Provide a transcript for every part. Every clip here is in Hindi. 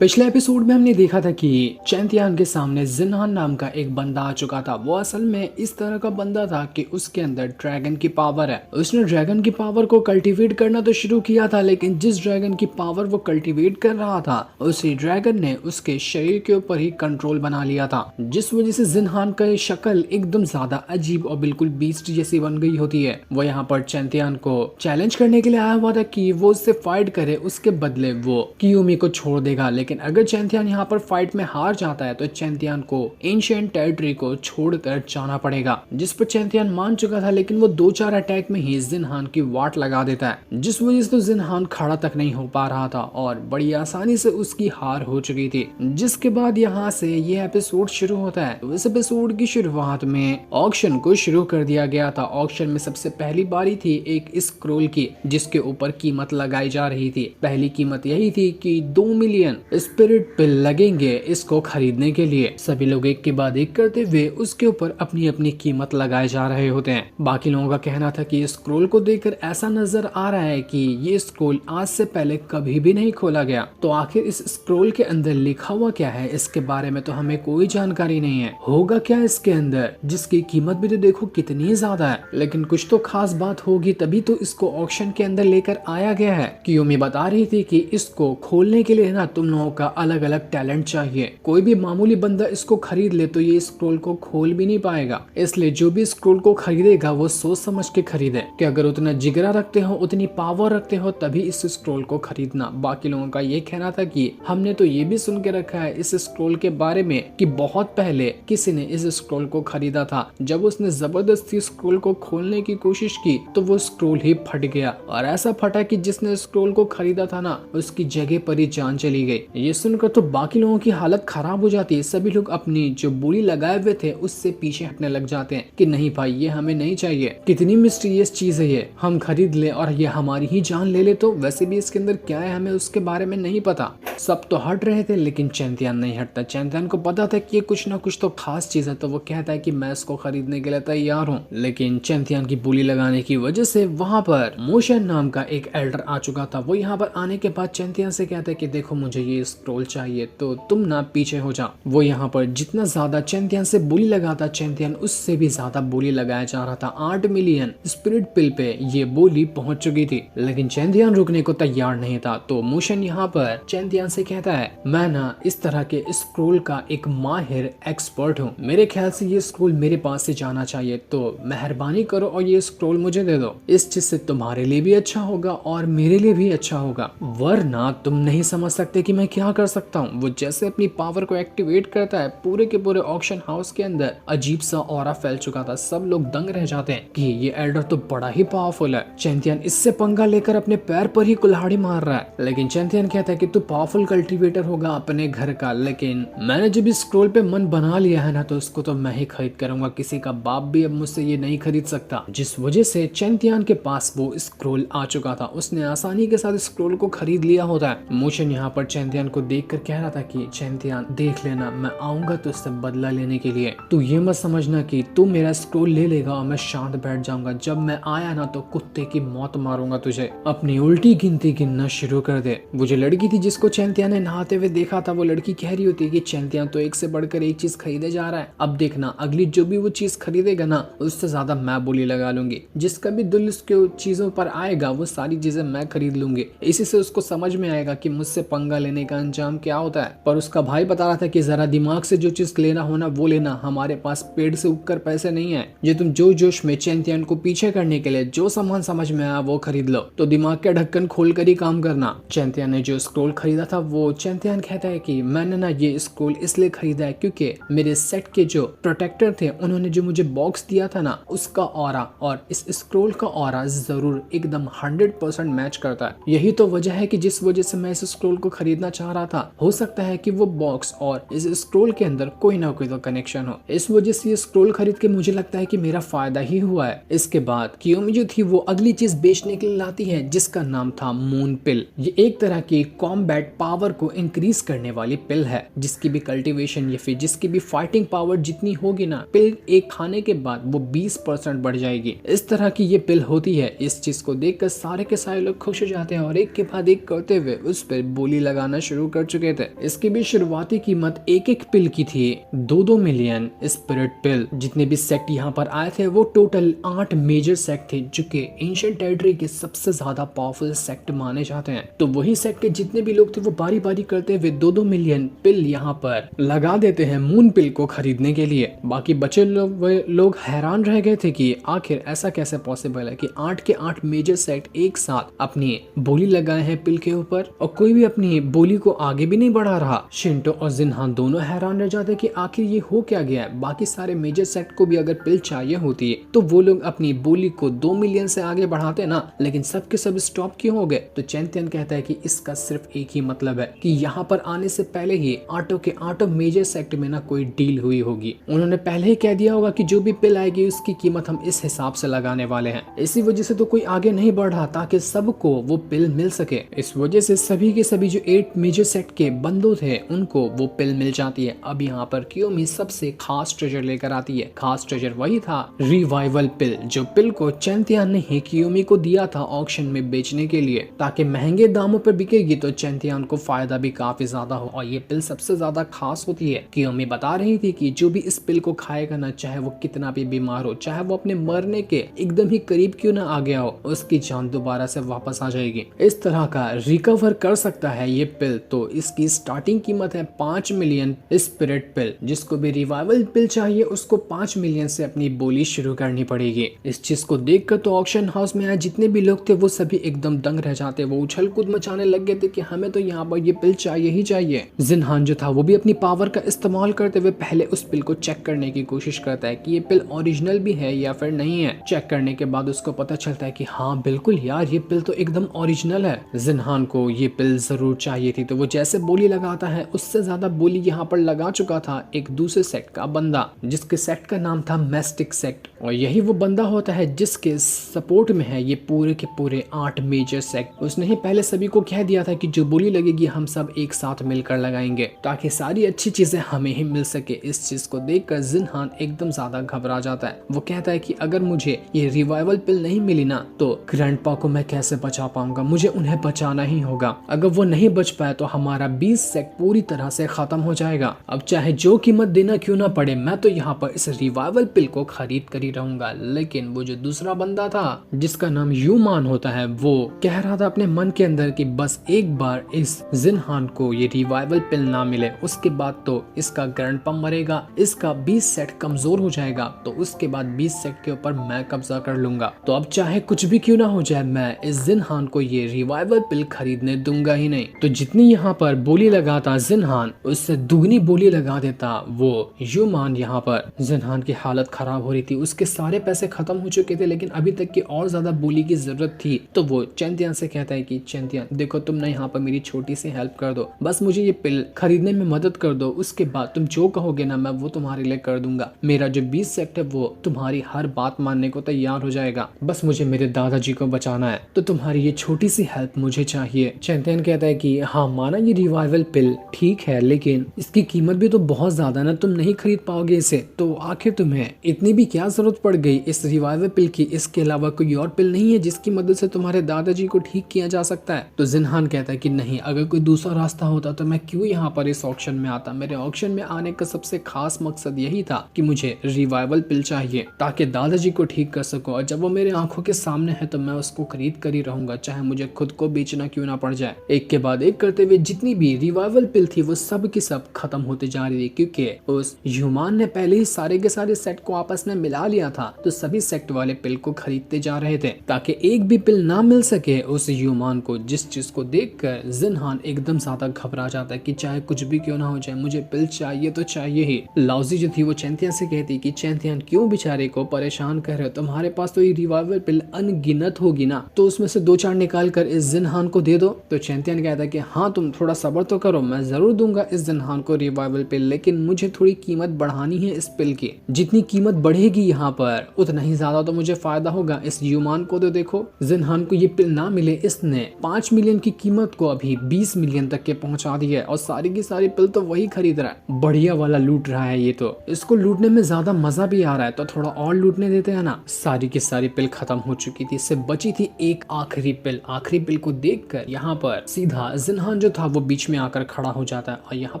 पिछले एपिसोड में हमने देखा था कि चैंतियान के सामने जिनहान नाम का एक बंदा आ चुका था। वो असल में इस तरह का बंदा था कि उसके अंदर ड्रैगन की पावर है। उसने ड्रैगन की पावर को कल्टीवेट करना तो शुरू किया था, लेकिन जिस ड्रैगन की पावर वो कल्टीवेट कर रहा था उसी ड्रैगन ने उसके शरीर के ऊपर ही कंट्रोल बना लिया था, जिस वजह से जिनहान का शक्ल एकदम ज्यादा अजीब और बिल्कुल बीस्ट जैसी बन गई होती है। वो यहाँ पर चैंतियान को चैलेंज करने के लिए आया हुआ था कि वो उससे फाइट करे, उसके बदले वो कियोमी को छोड़ देगा। लेकिन अगर चैंतियान यहाँ पर फाइट में हार जाता है तो चैंतियान को एंशिएंट टेरिटरी को छोड़कर जाना पड़ेगा, जिस पर चैंतियान मान चुका था। लेकिन वो 2-4 अटैक में ही जिनहान की वाट लगा देता है, जिस वजह से तो जिनहान खड़ा तक नहीं हो पा रहा था और बड़ी आसानी से उसकी हार हो चुकी थी। जिसके बाद यहाँ से ये एपिसोड शुरू होता है। तो इस एपिसोड की शुरुआत में ऑक्शन को शुरू कर दिया गया था। ऑक्शन में सबसे पहली बारी थी एक स्क्रोल की, जिसके ऊपर कीमत लगाई जा रही थी। पहली कीमत यही थी कि 2 मिलियन स्पिरिट पिल लगेंगे इसको खरीदने के लिए। सभी लोग एक के बाद एक करते हुए उसके ऊपर अपनी अपनी कीमत लगाए जा रहे होते हैं। बाकी लोगों का कहना था कि स्क्रोल को देखकर ऐसा नजर आ रहा है कि ये स्क्रोल आज से पहले कभी भी नहीं खोला गया। तो आखिर इस स्क्रोल के अंदर लिखा हुआ क्या है, इसके बारे में तो हमें कोई जानकारी नहीं है। होगा क्या इसके अंदर, जिसकी कीमत भी तो देखो कितनी ज्यादा है। लेकिन कुछ तो खास बात होगी, तभी तो इसको ऑक्शन के अंदर लेकर आया गया है। कियोमी बता रही थी कि इसको खोलने के लिए ना तुम लोगों का अलग अलग टैलेंट चाहिए। कोई भी मामूली बंदा इसको खरीद ले तो ये स्क्रोल को खोल भी नहीं पाएगा। इसलिए जो भी स्क्रोल को खरीदेगा वो सोच समझ के खरीदे कि अगर उतना जिगरा रखते हो, उतनी पावर रखते हो, तभी इस स्क्रोल को खरीदना। बाकी लोगों का ये कहना था कि हमने तो ये भी सुन के रखा है इस स्क्रोल के बारे में कि बहुत पहले किसी ने इस स्क्रोल को खरीदा था। जब उसने जबरदस्ती स्क्रोल को खोलने की कोशिश की तो वो स्क्रोल ही फट गया, और ऐसा फटा कि जिसने स्क्रोल को खरीदा था ना, उसकी जगह पर ही जान चली गई। ये सुनकर तो बाकी लोगों की हालत खराब हो जाती है। सभी लोग अपनी जो बोली लगाए हुए थे उससे पीछे हटने लग जाते हैं कि नहीं भाई, ये हमें नहीं चाहिए। कितनी मिस्टीरियस चीज है ये, हम खरीद ले और ये हमारी ही जान ले ले तो वैसे भी इसके अंदर क्या है हमें उसके बारे में नहीं पता। सब तो हट रहे थे लेकिन चैंतियान नहीं हटता। चैंतियान को पता था कि ये कुछ ना कुछ तो खास चीज है, तो वो कहता है कि मैं इसको खरीदने के लिए तैयार हूँ। लेकिन चैंतियान की बोली लगाने की वजह से वहां पर मोशन नाम का एक एल्डर आ चुका था। वो यहाँ पर आने के बाद चैंतियान से कहता है कि देखो मुझे ये स्क्रोल चाहिए तो तुम ना पीछे हो जाओ। वो यहाँ पर जितना ज्यादा चैंतियान से बोली लगाता, चैंतियान उससे भी ज्यादा बोली लगाया जा रहा था। 8 मिलियन स्पिरिट पिल पे ये बोली पहुंच चुकी थी, लेकिन चैंतियान रुकने को तैयार नहीं था। तो मोशन यहाँ पर चैंतियान से कहता है, मैं ना इस तरह के स्क्रोल का एक माहिर एक्सपर्ट हूँ, मेरे ख्याल से ये स्क्रोल मेरे पास से जाना चाहिए, तो मेहरबानी करो और ये स्क्रोल मुझे दे दो। इस चीज से तुम्हारे लिए भी अच्छा होगा और मेरे लिए भी अच्छा होगा, वरना तुम नहीं समझ सकते कि मैं क्या कर सकता हूँ। वो जैसे अपनी पावर को एक्टिवेट करता है, पूरे के पूरे ऑक्शन हाउस के अंदर अजीब सा ऑरा फैल चुका था। सब लोग दंग रह जाते हैं कि ये एल्डर तो बड़ा ही पावरफुल है। चैंतियान इससे पंगा लेकर अपने पैर पर ही कुल्हाड़ी मार रहा है। लेकिन चैंतियान कहता है कि तू पावरफुल कल्टीवेटर होगा अपने घर का, लेकिन मैंने जब इस स्क्रोल पे मन बना लिया है ना, तो उसको तो मैं ही खरीद करूंगा। किसी का बाप भी अब मुझसे ये नहीं खरीद सकता। जिस वजह से चैंतियान के पास वो स्क्रोल आ चुका था। उसने आसानी के साथ स्क्रोल को खरीद लिया होता है। मोशन यहाँ पर चैंतियान को देखकर कह रहा था कि चैंतियान देख लेना, मैं आऊंगा तो उससे बदला लेने के लिए। तू ये मत समझना कि तू मेरा स्क्रोल ले लेगा और मैं शांत बैठ जाऊंगा। जब मैं आया ना तो कुत्ते की मौत मारूंगा तुझे। अपनी उल्टी गिनती गिनना शुरू कर दे। वो जो लड़की थी जिसको चैंतियान ने नहाते हुए देखा था, वो लड़की कह रही होती है कि चैंतियान तो एक से बढ़कर एक चीज खरीदे जा रहा है। अब देखना अगली जो भी वो चीज खरीदेगा ना, उससे ज्यादा मैं बोली लगा लूंगी। जिसका भी दिल उसके चीजों पर आएगा वो सारी चीजें मैं खरीद लूंगी। इसी से उसको समझ में आएगा कि मुझसे पंगा लेने का अंजाम क्या होता है। पर उसका भाई बता रहा था कि जरा दिमाग से जो चीज लेना होना वो लेना, हमारे पास पेड़ से उगकर पैसे नहीं है। ये तुम जो जोश में चैंतियान को पीछे करने के लिए जो सामान समझ में आया वो खरीद लो, तो दिमाग के ढक्कन खोल कर ही काम करना। चैंतियान ने जो स्क्रोल खरीदा था, वो चैंतियान कहता है कि मैंने ना ये स्क्रोल इसलिए खरीदा है क्योंकि मेरे सेट के जो प्रोटेक्टर थे उन्होंने जो मुझे बॉक्स दिया था ना, उसका ऑरा और इस स्क्रोल का ऑरा जरूर एकदम 100% मैच करता है। यही तो वजह है कि जिस वजह से मैं इस स्क्रोल को खरीदना चाह रहा था। हो सकता है कि वो बॉक्स और इस स्क्रोल के अंदर कोई ना कोई तो कनेक्शन हो। इस वजह से ये स्क्रोल खरीद के मुझे लगता है कि मेरा फायदा ही हुआ है। इसके बाद कियोमी जो थी वो अगली चीज बेचने के लिए लाती है, जिसका नाम था मून पिल। ये एक तरह की कॉम्बैट पावर को इंक्रीज करने वाली पिल है, जिसकी भी कल्टीवेशन या फिर जिसकी भी फाइटिंग पावर जितनी होगी ना, पिल एक खाने के बाद वो 20% बढ़ जाएगी। इस तरह की ये पिल होती है। इस चीज को देखकर सारे के सारे लोग खुश हो जाते हैं और एक के बाद एक करते हुए उस पर बोली लगाना शुरू कर चुके थे। इसकी भी शुरुआती कीमत एक एक पिल की थी 2-2 मिलियन स्पिरिट पिल। जितने भी सेक्ट यहाँ पर आए थे वो टोटल 8 मेजर सेक्ट थे, जो कि एंशिएंट टेरिटरी के सबसे ज्यादा पावरफुल सेक्ट माने जाते हैं। तो वही सेक्ट के जितने भी लोग थे वो बारी बारी करते हुए 2-2 मिलियन पिल यहाँ पर लगा देते हैं मून पिल को खरीदने के लिए। बाकी बचे लोग हैरान रह गए थे कि आखिर ऐसा कैसे पॉसिबल है कि 8 के 8 मेजर सेक्ट एक साथ अपनी बोली लगाए हैं पिल के ऊपर और कोई भी अपनी बोली को आगे भी नहीं बढ़ा रहा। शिंटो और जिन्हान दोनों हैरान रह जाते कि आखिर ये हो क्या गया है। बाकी सारे मेजर सेक्ट को भी अगर पिल चाहिए होती है तो वो लोग अपनी बोली को 2 मिलियन से आगे बढ़ाते ना, लेकिन सब के सब स्टॉप क्यों हो गए। तो चैंतियन कहता है कि इसका सिर्फ एक ही मतलब है कि यहाँ पर आने से पहले ही 8 के 8 मेजर सेक्ट में ना कोई डील हुई होगी। उन्होंने पहले ही कह दिया होगा कि जो भी पिल आएगी उसकी कीमत हम इस हिसाब से लगाने वाले हैं। इसी वजह से तो कोई आगे नहीं बढ़ रहा ताकि सबको वो पिल मिल सके। इस वजह से सभी के सभी जो 8 मेजर सेक्ट के बंदों थे उनको वो पिल मिल जाती है। अब यहाँ पर कियोमी सबसे खास ट्रेजर लेकर आती है। खास ट्रेजर वही था रिवाइवल पिल, जो पिल को चैंतियन ने ही कियोमी को दिया था ऑक्शन में बेचने के लिए, ताकि महंगे दामों पर बिकेगी तो चैंतियन को फायदा भी काफी ज्यादा हो। और ये पिल सबसे ज्यादा खास होती है। कियोमी बता रही थी कि जो भी इस पिल को खाएगा ना, चाहे वो कितना भी बीमार हो, चाहे वो अपने मरने के एकदम ही करीब क्यों ना आ गया हो, उसकी जान दोबारा से वापस आ जाएगी। इस तरह का रिकवर कर सकता है ये पिल। तो इसकी स्टार्टिंग कीमत है 5 मिलियन स्पिरिट पिल। जिसको भी रिवाइवल पिल चाहिए उसको 5 मिलियन से अपनी बोली शुरू करनी पड़ेगी। इस चीज को देखकर तो ऑक्शन हाउस में आए जितने भी लोग थे वो सभी एकदम दंग रह जाते। वो उछल कूद मचाने लग गए थे कि हमें तो यहाँ पर ये पिल चाहिए ही चाहिए। जिन्हान जो था वो भी अपनी पावर का इस्तेमाल करते हुए पहले उस पिल को चेक करने की कोशिश करता है कि ये पिल ओरिजिनल भी है या फिर नहीं है। चेक करने के बाद उसको पता चलता है कि हाँ बिल्कुल यार, ये पिल तो एकदम ओरिजिनल है। जिन्हान को ये पिल जरूर चाहिए थी, तो वो जैसे बोली लगाता है उससे ज्यादा बोली यहाँ पर लगा चुका था एक दूसरे सेक्ट का बंदा, जिसके सेक्ट का नाम था मेस्टिक सेक्ट। और यही वो बंदा होता है जिसके सपोर्ट में है ये पूरे के पूरे 8 मेजर सेक्ट। उसने ही पहले सभी को कह दिया था कि जो बोली लगेगी हम सब एक साथ मिलकर लगाएंगे ताकि सारी अच्छी चीजें हमें ही मिल सके। इस चीज को देखकर जिन्हान एकदम ज्यादा घबरा जाता है। वो कहता है कि अगर मुझे ये रिवाइवल पिल नहीं मिली ना तो ग्रैंडपा को मैं कैसे बचा पाऊंगा, मुझे उन्हें बचाना ही होगा। अगर वो नहीं बच पाए तो हमारा 20 सेक्ट पूरी तरह से खत्म हो जाएगा। अब चाहे जो कीमत देना क्यों ना पड़े, मैं तो यहाँ पर इस रिवाइवल पिल को खरीद कर ही रहूंगा। लेकिन वो जो दूसरा बंदा था जिसका नाम यूमान होता है, वो कह रहा था अपने मन के अंदर कि बस एक बार इस जिन्हान को ये रिवाइवल पिल ना मिले, उसके बाद तो इसका ग्रैंडपा मरेगा, इसका 20 सेट कमजोर हो जाएगा, तो उसके बाद 20 सेट के ऊपर मैं कब्जा कर लूंगा। तो अब चाहे कुछ भी क्यों ना हो जाए, मैं इस जिन्हान को ये रिवाइवल पिल खरीदने दूंगा ही नहीं। तो जितनी यहाँ पर बोली लगाता जिन्हान, उससे दुगनी बोली लगा देता वो यूमान। यहाँ पर जिन्हान की हालत खराब हो रही थी, उसके सारे पैसे खत्म हो चुके थे, लेकिन अभी तक की और ज्यादा बोली की जरूरत थी। तो वो चैंतियन से कहता है कि चैंतियन देखो, तुम ना यहाँ पर मेरी छोटी सी हेल्प कर दो, बस मुझे ये पिल खरीदने में मदद कर दो, उसके बाद तुम जो कहोगे ना मैं वो तुम्हारे लिए कर दूंगा। मेरा जो 20 सेक्ट है वो तुम्हारी हर बात मानने को तैयार हो जाएगा, बस मुझे मेरे दादाजी को बचाना है, तो तुम्हारी ये छोटी सी हेल्प मुझे चाहिए। चैंतियन कहता है कि हाँ माना ये रिवाइवल पिल ठीक है, लेकिन इसकी कीमत भी तो बहुत ज्यादा ना, तुम नहीं खरीद पाओगे इसे, तो आखिर तुम्हें इतनी भी क्या जरूरत पड़ गई इस रिवाइवल पिल की? इसके अलावा कोई और पिल नहीं है जिसकी मदद से तुम्हारे दादाजी को ठीक किया जा सकता है? तो जिन्हान कहता है कि नहीं, अगर कोई दूसरा रास्ता होता तो मैं क्यों यहाँ पर इस ऑक्शन में आता। मेरे ऑक्शन में आने का सबसे खास मकसद यही था कि मुझे रिवाइवल पिल चाहिए ताकि दादाजी को ठीक कर सकूं, और जब वो मेरे आंखों के सामने है तो मैं उसको खरीद कर ही रहूंगा, चाहे मुझे खुद को बेचना क्यों ना पड़ जाए। एक के बाद एक करते हुए जितनी भी रिवाइवल पिल थी वो सब की सब खत्म होते जा रही थी, क्योंकि उस ह्यूमान ने पहले ही सारे के सारे सेट को आपस में मिला लिया था। तो सभी सेक्ट वाले पिल को खरीदते जा रहे थे ताकि एक भी पिल ना मिल सके उस ह्यूमान को। जिस चीज को देखकर जिन्हान एकदम ज्यादा घबरा जाता है कि चाहे कुछ भी क्यों ना हो जाए, मुझे पिल चाहिए तो चाहिए ही। लाउजी जो थी वो चैंतियन से कहती कि चैंतियन क्यों बेचारे को परेशान कर रहे हो, तुम्हारे पास तो ये रिवाइवल पिल अनगिनत होगी ना, तो उसमें से 2-4 निकाल कर इस जिन्हान को दे दो। तो चैंतियन कहता है कि हाँ तुम थोड़ा सब्र तो करो, मैं जरूर दूंगा इस जिन्हान को रिवाइवल पिल, लेकिन मुझे थोड़ी कीमत बढ़ानी है इस पिल की। जितनी कीमत बढ़ेगी यहाँ पर उतना ही ज्यादा तो मुझे फायदा होगा। इस ह्यूमान को तो देखो, जिन्हान को ये पिल ना मिले, इसने 5 मिलियन की कीमत को अभी 20 मिलियन तक के पहुंचा दी है और सारी की सारी पिल तो वही खरीद रहा है, बढ़िया वाला लूट रहा है। ये तो इसको लूटने में ज्यादा मजा भी आ रहा है, तो थोड़ा और लूटने देते हैं ना। सारी की सारी पिल खत्म हो चुकी थी, इससे बची थी एक आखिरी पिल। आखिरी पिल को देखकर यहाँ पर सीधा जिन्हान जो था वो बीच में आकर खड़ा हो जाता है और यहाँ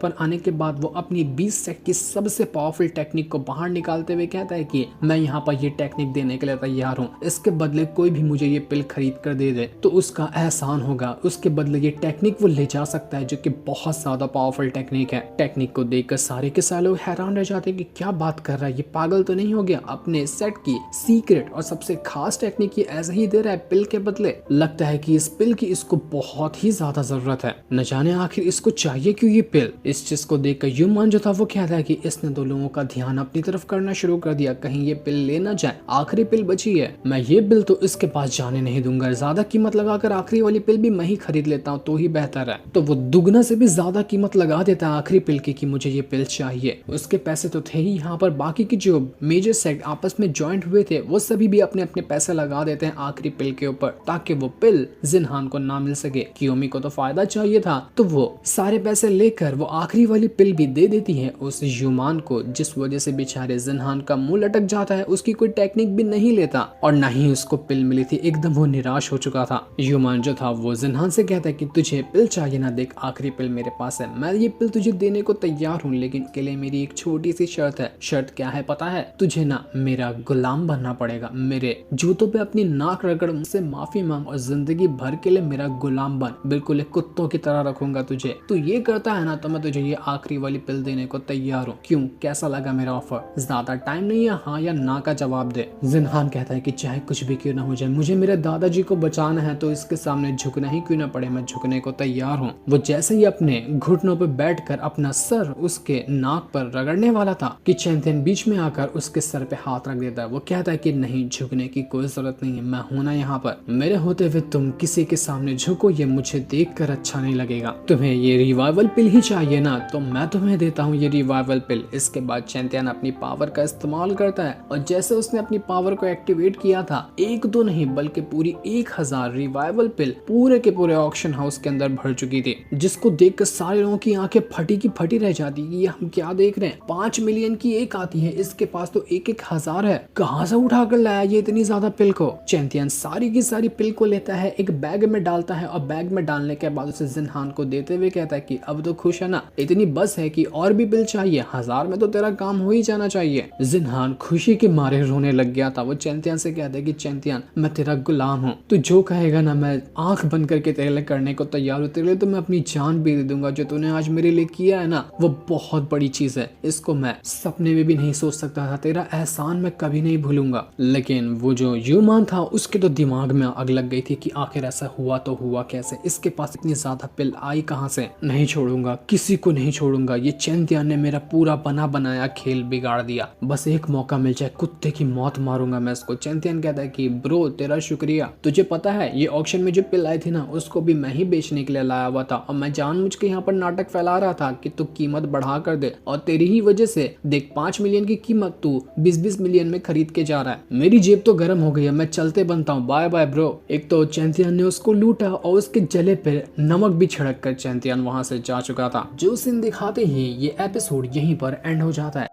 पर आने के बाद वो अपनी 20 सेट की सबसे पावरफुल टेक्निक को बाहर निकालते हुए कहता है कि मैं यहाँ पर ये टेक्निक देने के लिए तैयार हूँ, इसके बदले कोई भी मुझे ये पिल खरीद कर दे दे तो उसका एहसान होगा, उसके बदले ये टेक्निक वो ले जा सकता है जो कि बहुत ज्यादा पावरफुल टेक्निक है। टेक्निक को देखकर सारे के सारे लोग हैरान रह जाते हैं कि क्या बात कर रहा है, ये पागल तो नहीं हो गया, अपने सेट की सीक्रेट और सबसे खास टेक्निक ये ऐसे ही दे रहा है पिल के बदले। लगता है कि इस पिल की इसको बहुत ही ज्यादा जरूरत है, न जाने आखिर इसको चाहिए क्यों ये पिल। इस चीज को देखकर ह्यूमन जो था वो कहता है कि इसने दो लोगों का ध्यान अपनी तरफ करना शुरू कर दिया, कहीं ये पिल ले ना जाए, आखिरी पिल बची है, मैं ये बिल तो इसके पास जाने नहीं दूंगा, ज्यादा कीमत लगाकर आखिरी वाली पिल भी मैं ही खरीद लेता हूँ तो ही बेहतर है। तो वो दुगना से भी ज्यादा कीमत लगा देता है आखिरी पिल की कि मुझे ये पिल चाहिए। उसके पैसे तो थे ही, यहाँ पर बाकी की जो मेजर सेट आपस में ज्वाइंट हुए थे वो सभी भी अपने अपने पैसे लगा देते हैं आखिरी पिल के ऊपर ताकि वो पिल जिन्हान को ना मिल सके। कियोमी को तो फायदा चाहिए था तो वो सारे पैसे लेकर वो आखिरी वाली पिल भी दे देती है उस ह्यूमन को, जिस वजह से बेचारे जिन्हान का मुंह लटक जाता है, उसकी कोई टेक्निक भी नहीं लेता और ना ही उसको पिल मिली थी। एकदम वो निराश हो चुका था। ह्यूमन जो था वो जिन्हान से कहता है कि तुझे पिल चाहिए ना, देख आखिरी पिल मेरे पास है, मैं ये पिल तुझे देने को तैयार हूँ, लेकिन इसके लिए मेरी एक छोटी सी शर्त है। शर्त क्या है पता है? तुझे ना मेरा गुलाम बनना पड़ेगा, मेरे जूतों पे अपनी नाक रगड़, मुझसे माफी मांग और जिंदगी भर के लिए मेरा गुलाम बन, बिल्कुल एक कुत्तों की तरह रखूंगा तुझे। तू ये करता है ना तो मैं तुझे ये आखिरी वाली पिल देने को तैयार हूँ। क्यों, कैसा लगा मेरा ऑफर? ज्यादा टाइम नहीं है, हाँ या ना का जवाब दे। जिन्हान कहता है कि चाहे कुछ भी क्यों ना हो जाए, मुझे मेरे दादाजी को बचाना है तो इसके सामने झुकना ही क्यों ना पड़े, मैं झुकने को तैयार हूँ। वो जैसे ही अपने घुटनों पर बैठकर अपना सर उसके नाक पर रगड़ने वाला था कि चैंपियन बीच में आकर उसके सर पे हाथ रख देता है। वो कहता है कि नहीं, झुकने की कोई जरूरत नहीं है, मैं हूं ना यहाँ पर, मेरे होते हुए तुम किसी के सामने झुको ये मुझे देखकर अच्छा नहीं लगेगा। तुम्हें ये रिवाइवल पिल ही चाहिए ना, तो मैं तुम्हें देता हूँ ये रिवाइवल पिल। इसके बाद चैंपियन अपनी पावर का इस्तेमाल करता है और जैसे उसने अपनी पावर को एक्टिवेट किया था, एक दो नहीं बल्कि पूरी 1000 रिवाइवल पिल पूरे के पूरे ऑक्शन हाउस के अंदर भर चुकी थी, जिसको देखकर सारे लोगों की आंखें फटी की फटी रह जाती कि ये हम क्या देख रहे हैं। 5 मिलियन की एक आती है, इसके पास तो 1000 है, कहाँ से उठा कर लाया ये इतनी ज्यादा पिल को। चैंपियन सारी की सारी पिल को लेता है, एक बैग में डालता है और बैग में डालने के बाद उसे जिन्हान को देते हुए कहता है कि अब तो खुश है ना, इतनी बस है कि और भी पिल चाहिए, 1000 में तो तेरा काम हो ही जाना चाहिए। जिन्हान खुशी के मारे रोने लग गया था। वो चैंपियन से कहता है कि चैंपियन मैं तेरा गुलाम हूँ, तू जो कहेगा ना मैं आंख बंद करके तेरे लिए करने को तैयार हूँ, तेरे लिए तो मैं अपनी जान भी दे दूंगा। जो तूने आज मेरे लिए किया है ना वो बहुत बड़ी चीज है, इसको मैं सपने में भी नहीं सोच सकता था, तेरा एहसान मैं कभी नहीं भूलूंगा। लेकिन वो जो ह्यूमन था उसके तो दिमाग में आग लग गई थी कि आखिर ऐसा हुआ तो हुआ कैसे, इसके पास इतनी ज्यादा पिल आई कहाँ से। नहीं छोड़ूंगा, किसी को नहीं छोड़ूंगा, ये चैंपियन ने मेरा पूरा बना बनाया खेल बिगाड़ दिया, बस एक मौका मिल जाए कुत्ते की मौत मारूंगा मैं इसको। चैंपियन कहता है कि ब्रो तेरा शुक्रिया, तुझे पता है ये ऑक्शन में जो पिल आई थी ना उसको भी मैं ही बेचने के लिए लाया हुआ था और मैं जानबूझ के यहाँ पर नाटक फैला रहा था कि तू कीमत बढ़ा कर दे और तेरी ही वजह से देख 5 मिलियन की कीमत तू 20-20 मिलियन में खरीद के जा रहा है। मेरी जेब तो गर्म हो गई है, मैं चलते बनता हूँ, बाय बाय ब्रो। एक तो चैंपियन ने उसको लूटा और उसके जले पे नमक भी छिड़क कर चैंपियन वहां से जा चुका था। जो सीन दिखाते ही ये एपिसोड यहीं पर एंड हो जाता है।